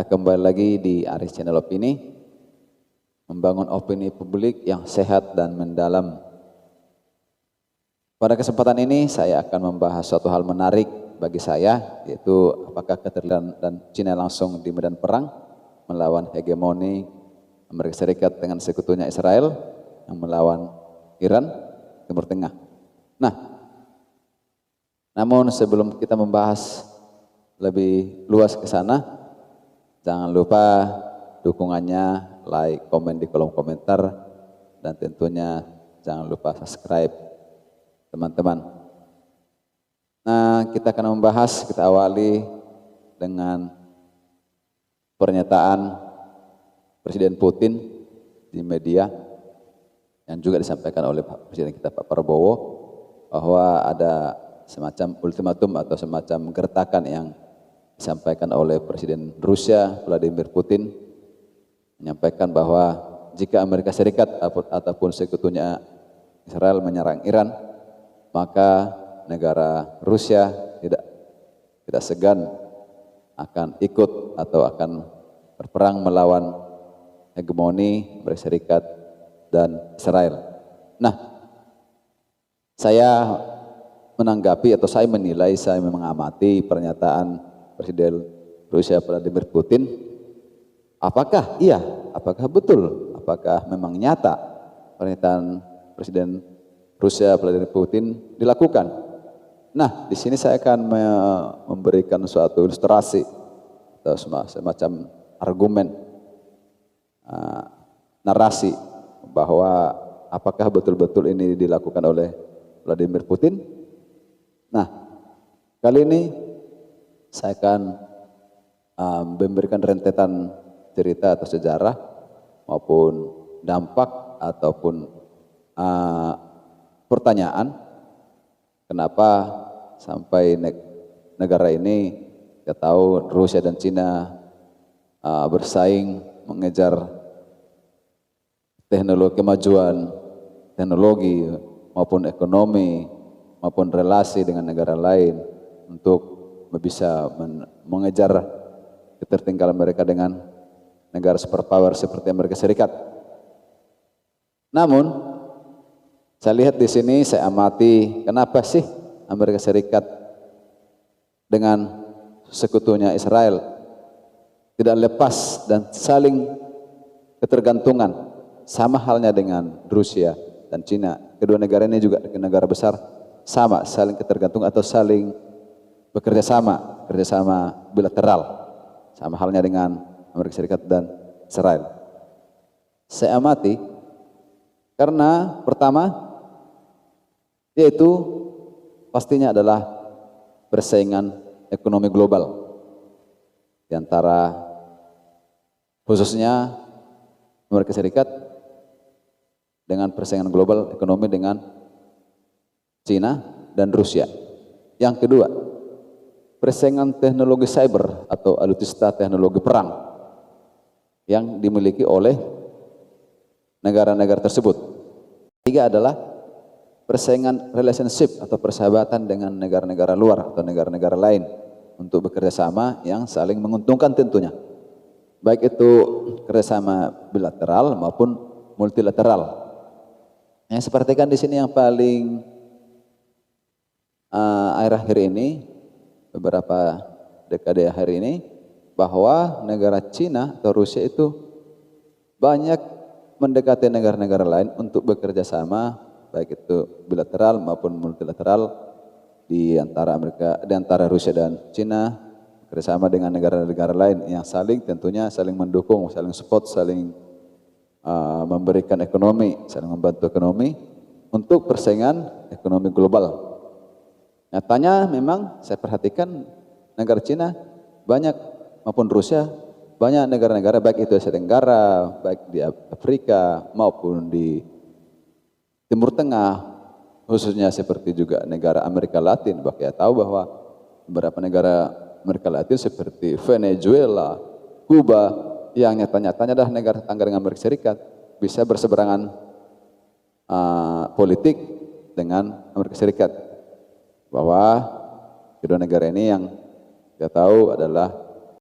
Kembali lagi di Aris Channel Opini, membangun opini publik yang sehat dan mendalam. Pada kesempatan ini saya akan membahas suatu hal menarik bagi saya, yaitu apakah keterlibatan dan Cina langsung di medan perang melawan hegemoni Amerika Serikat dengan sekutunya Israel yang melawan Iran, Timur Tengah. Nah, namun sebelum kita membahas lebih luas ke sana, jangan lupa dukungannya, like, komen di kolom komentar, dan tentunya jangan lupa subscribe teman-teman. Nah, kita akan membahas, kita awali dengan pernyataan Presiden Putin di media yang juga disampaikan oleh Presiden kita Pak Prabowo, bahwa ada semacam ultimatum atau semacam gertakan yang disampaikan oleh Presiden Rusia Vladimir Putin, menyampaikan bahwa jika Amerika Serikat ataupun sekutunya Israel menyerang Iran, maka negara Rusia tidak segan akan ikut atau akan berperang melawan hegemoni Amerika Serikat dan Israel. Nah, saya menanggapi atau saya menilai, saya mengamati pernyataan Presiden Rusia Vladimir Putin, apakah betul, apakah memang nyata pernyataan Presiden Rusia Vladimir Putin dilakukan. Nah, di sini saya akan memberikan suatu ilustrasi atau semacam argumen, narasi bahwa apakah betul-betul ini dilakukan oleh Vladimir Putin. Nah, kali ini saya akan memberikan rentetan cerita atau sejarah maupun dampak ataupun pertanyaan kenapa sampai negara ini, kita tahu Rusia dan Cina bersaing mengejar teknologi, kemajuan teknologi maupun ekonomi maupun relasi dengan negara lain untuk bisa mengejar ketertinggalan mereka dengan negara superpower seperti Amerika Serikat. Namun, saya lihat di sini, saya amati kenapa sih Amerika Serikat dengan sekutunya Israel tidak lepas dan saling ketergantungan, sama halnya dengan Rusia dan Cina. Kedua negara ini juga negara besar, sama saling ketergantungan atau saling bekerja sama, kerjasama bilateral, sama halnya dengan Amerika Serikat dan Israel. Saya amati karena pertama, yaitu pastinya adalah persaingan ekonomi global di antara khususnya Amerika Serikat dengan persaingan global ekonomi dengan Cina dan Rusia. Yang kedua, persaingan teknologi cyber atau alutsista teknologi perang yang dimiliki oleh negara-negara tersebut. Ketiga adalah persaingan relationship atau persahabatan dengan negara-negara luar atau negara-negara lain untuk bekerja sama yang saling menguntungkan tentunya. Baik itu kerjasama bilateral maupun multilateral. Yang sepertikan di sini yang paling akhir-akhir ini, beberapa dekade akhir ini, bahwa negara Cina atau Rusia itu banyak mendekati negara-negara lain untuk bekerja sama, baik itu bilateral maupun multilateral di antara Rusia dan Cina, bekerjasama dengan negara-negara lain yang tentunya saling mendukung, saling support, saling memberikan ekonomi, saling membantu ekonomi untuk persaingan ekonomi global. Nyatanya memang saya perhatikan negara Cina banyak maupun Rusia banyak negara-negara baik itu Asia Tenggara, baik di Afrika maupun di Timur Tengah, khususnya seperti juga negara Amerika Latin. Bahkan kita tahu bahwa beberapa negara Amerika Latin seperti Venezuela, Kuba yang nyata-nyatanya adalah negara tetangga dengan Amerika Serikat bisa berseberangan politik dengan Amerika Serikat. Bahwa kedua negara ini yang kita tahu adalah